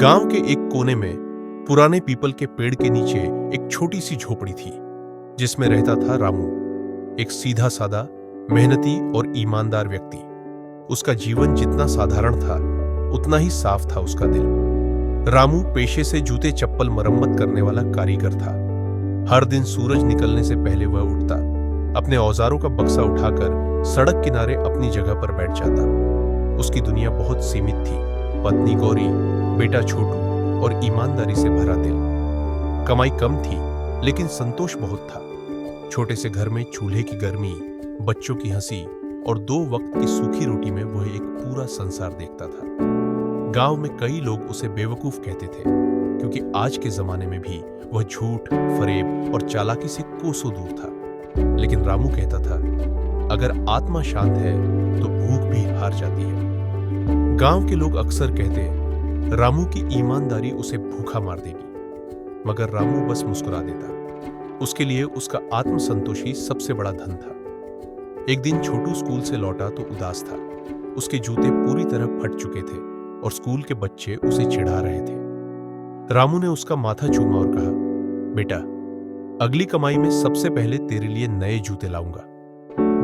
गांव के एक कोने में पुराने पीपल के पेड़ के नीचे एक छोटी सी झोपड़ी थी जिसमें रहता था रामू। एक सीधा साधा, मेहनती और ईमानदार व्यक्ति। उसका जीवन जितना साधारण था उतना ही साफ था उसका दिल। रामू पेशे से जूते चप्पल मरम्मत करने वाला कारीगर था। हर दिन सूरज निकलने से पहले वह उठता, अपने औजारों का बक्सा उठाकर सड़क किनारे अपनी जगह पर बैठ जाता। उसकी दुनिया बहुत सीमित थी, पत्नी गौरी, बेटा छोटू और ईमानदारी से भरा दिल। कमाई कम थी लेकिन संतोष बहुत था। छोटे से घर में चूल्हे की गर्मी, बच्चों की हंसी और 2 वक्त की सूखी रोटी में वह एक पूरा संसार देखता था। गांव में कई लोग उसे बेवकूफ कहते थे क्योंकि आज के जमाने में भी वह झूठ, फरेब और चालाकी से कोसों दूर था। लेकिन रामू कहता था, अगर आत्मा शांत है तो भूख भी हार जाती है। गांव के लोग अक्सर कहते, रामू की ईमानदारी उसे भूखा मार देगी, मगर रामू बस मुस्कुरा देता। उसके लिए उसका आत्मसंतोष ही सबसे बड़ा धन था। एक दिन छोटू स्कूल से लौटा तो उदास था। उसके जूते पूरी तरह फट चुके थे और स्कूल के बच्चे उसे चिढ़ा रहे थे। रामू ने उसका माथा चूमा और कहा, बेटा, अगली कमाई में सबसे पहले तेरे लिए नए जूते लाऊंगा।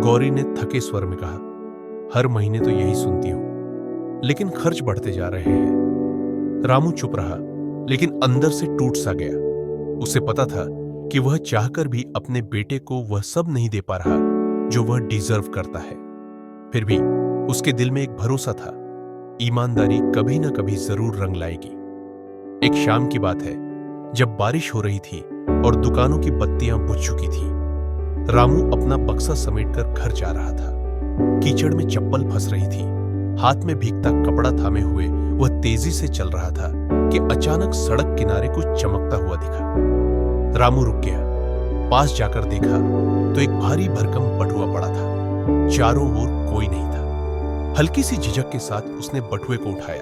गौरी ने थके स्वर में कहा, हर महीने तो यही सुनती हूं, लेकिन खर्च बढ़ते जा रहे हैं। रामू चुप रहा, लेकिन अंदर से टूट सा गया। उसे पता था कि वह चाहकर भी अपने बेटे को वह सब नहीं दे पा रहा जो वह डिजर्व करता है। फिर भी उसके दिल में एक भरोसा था, ईमानदारी कभी ना कभी जरूर रंग लाएगी। एक शाम की बात है, जब बारिश हो रही थी और दुकानों की बत्तियां बुझ चुकी थी। रामू अपना बक्सा समेटकर घर जा रहा था। कीचड़ में चप्पल फंस रही थी। हाथ में भीगता कपड़ा थामे हुए वह तेजी से चल रहा था कि अचानक सड़क किनारे कुछ चमकता हुआ दिखा। रामू रुक गया। पास जाकर देखा तो एक भारी भरकम बटुआ पड़ा था। चारों ओर कोई नहीं था। हल्की सी झिझक के साथ उसने बटुए को उठाया।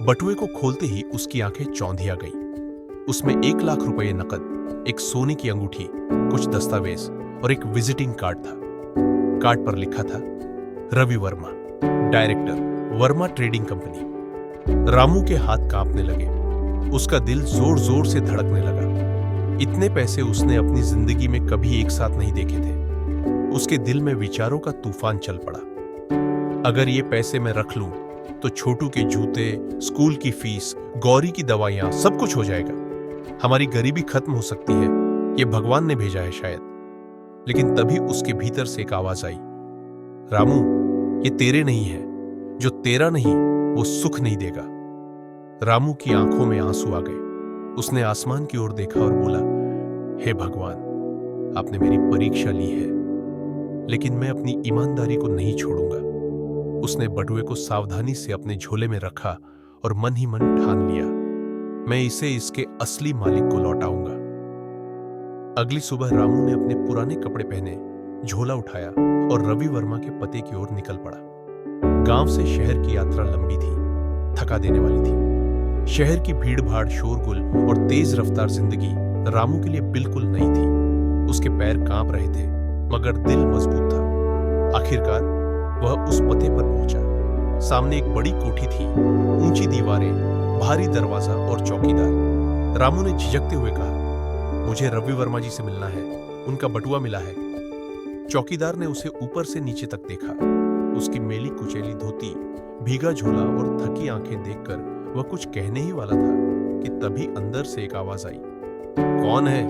बटुए को खोलते ही उसकी आंखें चौंधिया गई। उसमें 1 लाख रुपए नकद, एक सोने की अंगूठी, कुछ दस्तावेज और एक विजिटिंग कार्ड था। कार्ड पर लिखा था, Ravi Varma, director, Varma trading company. Ramu के हाथ कांपने लगे। उसका दिल जोर जोर से धड़कने लगा। इतने पैसे उसने अपनी जिंदगी में कभी एक साथ नहीं देखे थे। उसके दिल में विचारों का तूफान चल पड़ा। अगर ये पैसे मैं रख लूं तो छोटू के जूते, स्कूल की फीस, गौरी की दवाइयां, सब कुछ हो जाएगा। हमारी गरीबी खत्म हो सकती है। ये भगवान ने भेजा है शायद। लेकिन तभी उसके भीतर से एक आवाज आई, रामू, ये तेरे नहीं है। जो तेरा नहीं वो सुख नहीं देगा। रामू की आंखों में आंसू आ गए। उसने आसमान की ओर देखा और बोला, हे भगवान, आपने मेरी परीक्षा ली है, लेकिन मैं अपनी ईमानदारी को नहीं छोड़ूंगा। उसने बटुए को सावधानी से अपने झोले में रखा और मन ही मन ठान लिया, मैं इसे इसके असली मालिक को लौटाऊंगा। अगली सुबह रामू ने अपने पुराने कपड़े पहने, झोला उठाया और रवि वर्मा के पते की ओर निकल पड़ा। गांव से शहर की यात्रा लंबी थी, थका देने वाली थी। शहर की भीड़-भाड़, शोरगुल और तेज रफ्तार जिंदगी रामू के लिए बिल्कुल नई थी। उसके पैर कांप रहे थे, मगर दिल मजबूत था। आखिरकार वह उस पते पर पहुंचा। सामने एक बड़ी कोठी थी, ऊंची दीवारें, भारी दरवाजा और चौकीदार। रामू ने झिझकते हुए कहा, मुझे रवि वर्मा जी से मिलना है, उनका बटुआ मिला है। चौकीदार ने उसे ऊपर से नीचे तक देखा। उसकी मेली कुचैली धोती, भीगा झोला और थकी आंखें देखकर वह कुछ कहने ही वाला था कि तभी अंदर से एक आवाज आई, कौन है?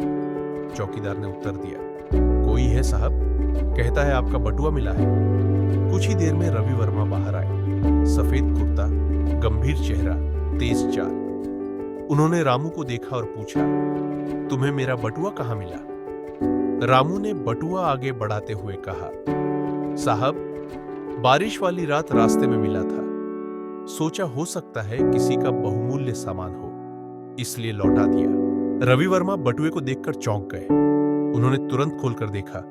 चौकीदार ने उत्तर दिया, कोई है साहब, कहता है आपका बटुआ मिला है। कुछ ही देर में रवि वर्मा बाहर आए। सफेद कुर्ता, गंभीर चेहरा, तेज चाल। उन्होंने रामू को देखा और पूछा, तुम्हें मेरा बटुआ कहां मिला? रामू ने बटुआ आगे बढ़ाते हुए कहा, साहब, बारिश वाली रात रास्ते में मिला था। सोचा हो सकता है किसी का बहुमूल्य सामान हो, इसलिए लौटा दिया। रवि वर्मा बटुए को देखकर चौंक गए। उन्होंने तुरंत खोलकर देखा।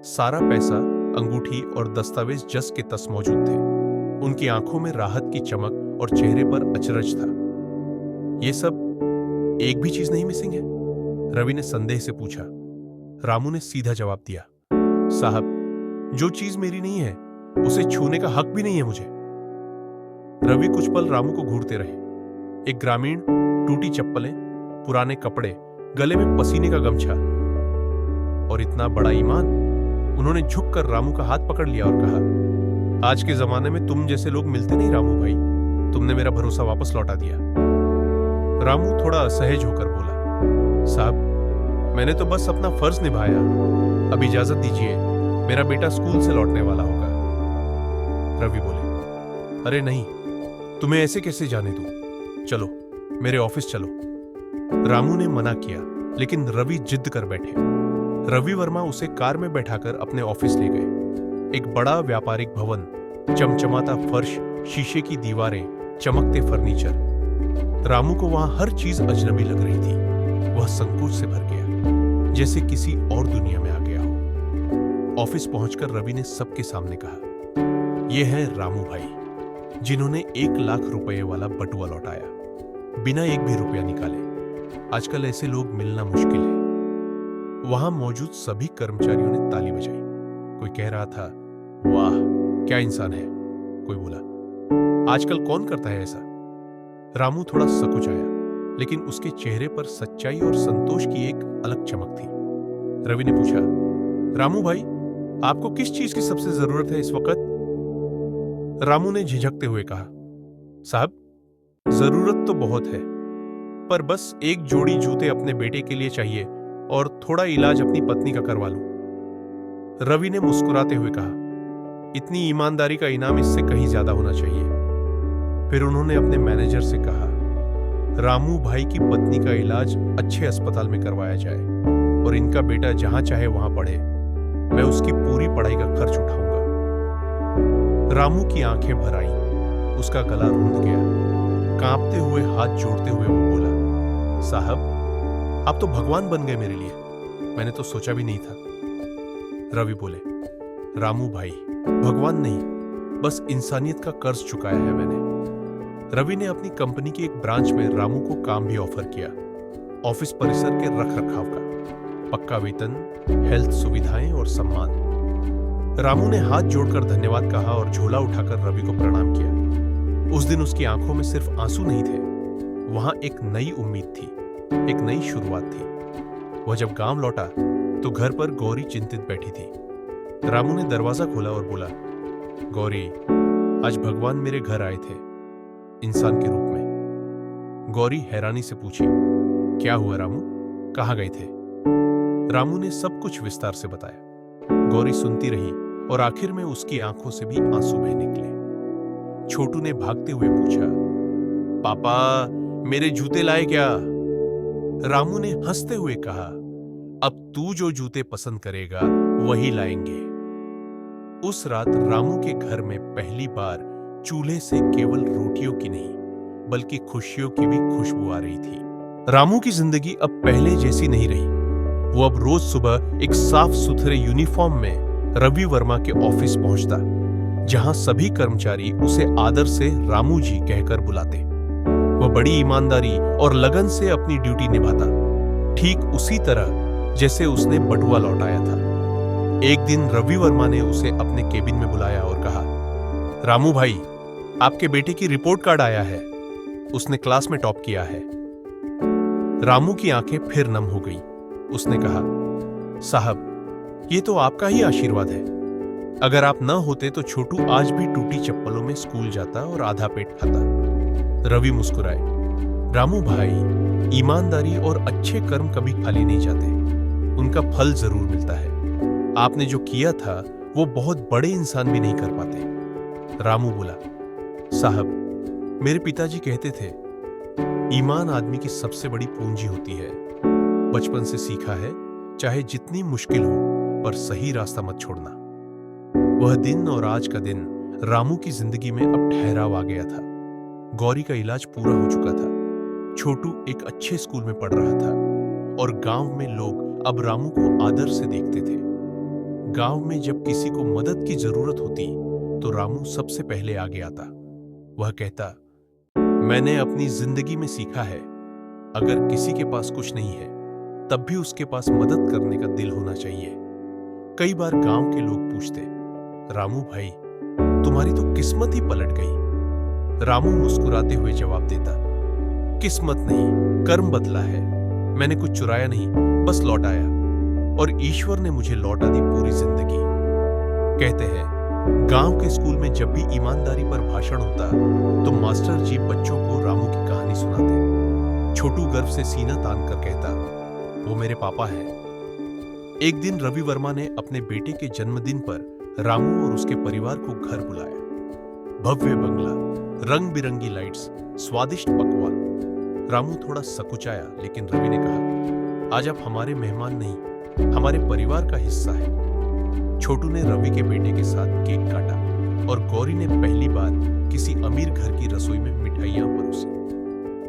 सारा पैसा, अंगूठी और दस्तावेज जस के तस मौजूद थे। उनकी आंखों में राहत की चमक और चेहरे पर अचरज था। ये सब, एक भी चीज नहीं मिसिंग है? रवि ने संदेह से पूछा। रामू ने सीधा जवाब दिया, साहब, जो चीज मेरी नहीं है उसे छूने का हक भी नहीं है मुझे। रवि कुछ पल रामू को घूरते रहे, एक ग्रामीण, टूटी चप्पलें, पुराने कपड़े, गले में पसीने का गमछा और इतना बड़ा ईमान। उन्होंने झुककर रामू का हाथ पकड़ लिया और कहा, आज के जमाने में तुम जैसे लोग मिलते नहीं रामू भाई, तुमने मेरा भरोसा वापस लौटा दिया। रामू थोड़ा असहज होकर बोला, साहब मैंने तो बस अपना फर्ज निभाया, अब इजाजत दीजिए, मेरा बेटा स्कूल से लौटने वाला होगा। रवि बोले, अरे नहीं, तुम्हें ऐसे कैसे जाने दूं, चलो मेरे ऑफिस चलो। रामू ने मना किया, लेकिन रवि जिद कर बैठे। रवि वर्मा उसे कार में बैठाकर अपने ऑफिस ले गए। एक बड़ा व्यापारिक भवन, चमचमाता फर्श, शीशे की दीवारें, चमकते फर्नीचर। रामू को वहां हर चीज अजनबी लग रही थी। वह संकोच से भर गया, जैसे किसी और दुनिया में आ गया हो। ऑफिस पहुंचकर रवि ने सबके सामने कहा, यह है रामू भाई, जिन्होंने 1 लाख रुपए वाला बटुआ लौटाया, बिना एक भी रुपया निकाले। आजकल ऐसे लोग मिलना मुश्किल है। वहां मौजूद सभी कर्मचारियों ने ताली बजाई। कोई कह रहा था, वाह क्या इंसान है। कोई बोला, आजकल कौन करता है ऐसा। रामू थोड़ा सकुचाया, लेकिन उसके चेहरे पर सच्चाई और संतोष की एक अलग चमक थी। रवि ने पूछा, रामू भाई, आपको किस चीज की सबसे जरूरत है इस वक्त। रामू ने झिझकते हुए कहा, साहब जरूरत तो बहुत है, पर बस एक जोड़ी जूते अपने बेटे के लिए चाहिए और थोड़ा इलाज अपनी पत्नी का करवा लूं। रवि ने मुस्कुराते हुए कहा, इतनी ईमानदारी का इनाम इससे कहीं ज्यादा होना चाहिए। फिर उन्होंने अपने मैनेजर से कहा, रामू भाई की पत्नी का इलाज अच्छे अस्पताल में करवाया जाए और इनका बेटा जहां चाहे वहां पढ़े। मैं उसकी पूरी पढ़ाई का खर्च उठाऊंगा। रामू की आंखें भर आईं, उसका गला रूंध गया। कांपते हुए हाथ जोड़ते हुए वो बोला, साहब आप तो भगवान बन गए मेरे लिए, मैंने तो सोचा भी नहीं था। रवि बोले, रामू भाई भगवान नहीं, बस इंसानियत का कर्ज चुकाया है मैंने। रवि ने अपनी कंपनी की एक ब्रांच में रामू को काम भी ऑफर किया। ऑफिस परिसर के रख रखाव का, पक्का वेतन, हेल्थ सुविधाएं और सम्मान। रामू ने हाथ जोड़कर धन्यवाद कहा और झोला उठाकर रवि को प्रणाम किया। उस दिन उसकी आंखों में सिर्फ आंसू नहीं थे, वहां एक नई उम्मीद थी, एक नई शुरुआत थी। वह जब गांव लौटा तो घर पर गौरी चिंतित बैठी थी। रामू ने दरवाजा खोला और बोला, गौरी, आज भगवान मेरे घर आए थे, इंसान के रूप में। गौरी हैरानी से पूछी, क्या हुआ रामू, कहां गए थे। रामू ने सब कुछ विस्तार से बताया। गौरी सुनती रही और आखिर में उसकी आंखों से भी आंसू बह निकले। छोटू ने भागते हुए पूछा, पापा मेरे जूते लाए क्या। रामू ने हंसते हुए कहा, अब तू जो जूते पसंद करेगा वही लाएंगे। उस रात रामू के घर में पहली बार चूल्हे से केवल रोटियों की नहीं बल्कि खुशियों की भी खुशबू आ रही थी। रामू की जिंदगी अब पहले जैसी नहीं रही। वो अब रोज सुबह एक साफ सुथरे यूनिफॉर्म में रवि वर्मा के ऑफिस पहुंचता, जहां सभी कर्मचारी उसे आदर से रामू जी कहकर बुलाते। वह बड़ी ईमानदारी और लगन से अपनी ड्यूटी निभाता, ठीक उसी तरह जैसे उसने बटुआ लौटाया था। एक दिन रवि वर्मा ने उसे अपने केबिन में बुलाया और कहा, रामू भाई, आपके बेटे की रिपोर्ट कार्ड आया है, उसने क्लास में टॉप किया है। रामू की आंखें फिर नम हो गई। उसने कहा, साहब ये तो आपका ही आशीर्वाद है, अगर आप न होते तो छोटू आज भी टूटी चप्पलों में स्कूल जाता और आधा पेट खाता। रवि मुस्कुराए, रामू भाई, ईमानदारी और अच्छे कर्म कभी खाली नहीं जाते, उनका फल जरूर मिलता है। आपने जो किया था वो बहुत बड़े इंसान भी नहीं कर पाते। रामू बोला, साहब मेरे पिताजी कहते थे, ईमान आदमी की सबसे बड़ी पूंजी होती है। बचपन से सीखा है, चाहे जितनी मुश्किल हो पर सही रास्ता मत छोड़ना। वह दिन और आज का दिन रामू की जिंदगी में अब ठहराव आ गया था। गौरी का इलाज पूरा हो चुका था, छोटू एक अच्छे स्कूल में पढ़ रहा था और गांव में लोग अब रामू को आदर से देखते थे। गांव में जब किसी को मदद की जरूरत होती तो रामू सबसे पहले आगे आता। वह कहता, मैंने अपनी जिंदगी में सीखा है, अगर किसी के पास कुछ नहीं है तब भी उसके पास मदद करने का दिल होना चाहिए। कई बार गांव के लोग पूछते, रामू भाई तुम्हारी तो किस्मत ही पलट गई। रामू मुस्कुराते हुए जवाब देता, किस्मत नहीं, कर्म बदला है। मैंने कुछ चुराया नहीं, बस लौटाया, और ईश्वर ने मुझे लौटा दी पूरी जिंदगी। कहते हैं गांव के स्कूल में जब भी ईमानदारी पर भाषण होता तो मास्टर जी बच्चों को रामू की कहानी सुनाते। छोटू गर्व से सीना तान कर कहता, वो मेरे पापा है। एक दिन रवि वर्मा ने अपने बेटे के जन्मदिन पर रामू और उसके परिवार को घर बुलाया। भव्य बंगला, रंग बिरंगी लाइट्स, स्वादिष्ट पकवान। रामू थोड़ा सकुचाया, लेकिन रवि ने कहा, आज आप हमारे मेहमान नहीं, हमारे परिवार का हिस्सा है। छोटू ने रवि के बेटे के साथ केक काटा और गौरी ने पहली बार किसी अमीर घर की रसोई में मिठाइयां परोसी,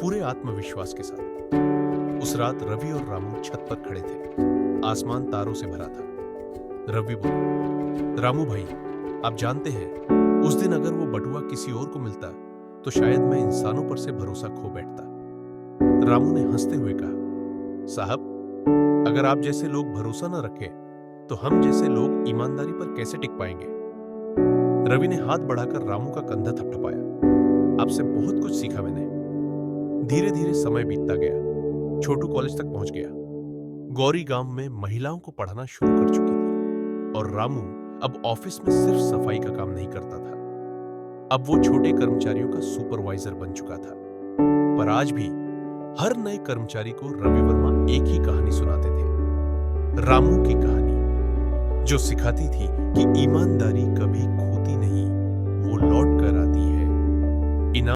पूरे आत्मविश्वास के साथ। उस रात रवि और रामू छत पर खड़े थे। आसमान तारों से भरा था। रवि बोला, रामू भाई, आप जानते हैं उस दिन अगर वो बटुआ किसी और को मिलता तो शायद मैं इंसानों पर से भरोसा खो बैठता। रामू ने हंसते हुए कहा, साहब, अगर आप जैसे लोग भरोसा न रखें तो हम जैसे लोग ईमानदारी पर कैसे टिक पाएंगे। रवि ने हाथ बढ़ाकर रामू का कंधा थपथपाया। आपसे बहुत कुछ सीखा मैंने। धीरे धीरे समय बीतता गया। छोटू कॉलेज तक पहुंच गया। गौरी गांव में महिलाओं को पढ़ाना शुरू कर चुकी थी और रामू अब ऑफिस में सिर्फ सफाई का काम नहीं करता था। अब वो छोटे कर्मचारियों का सुपरवाइजर बन चुका था। पर आज भी हर नए कर्मचारी को रवि वर्मा एक ही कहानी सुनाते थे, रामू की कहानी, जो सिखाती थी कि ईमानदारी कभी खोती नहीं।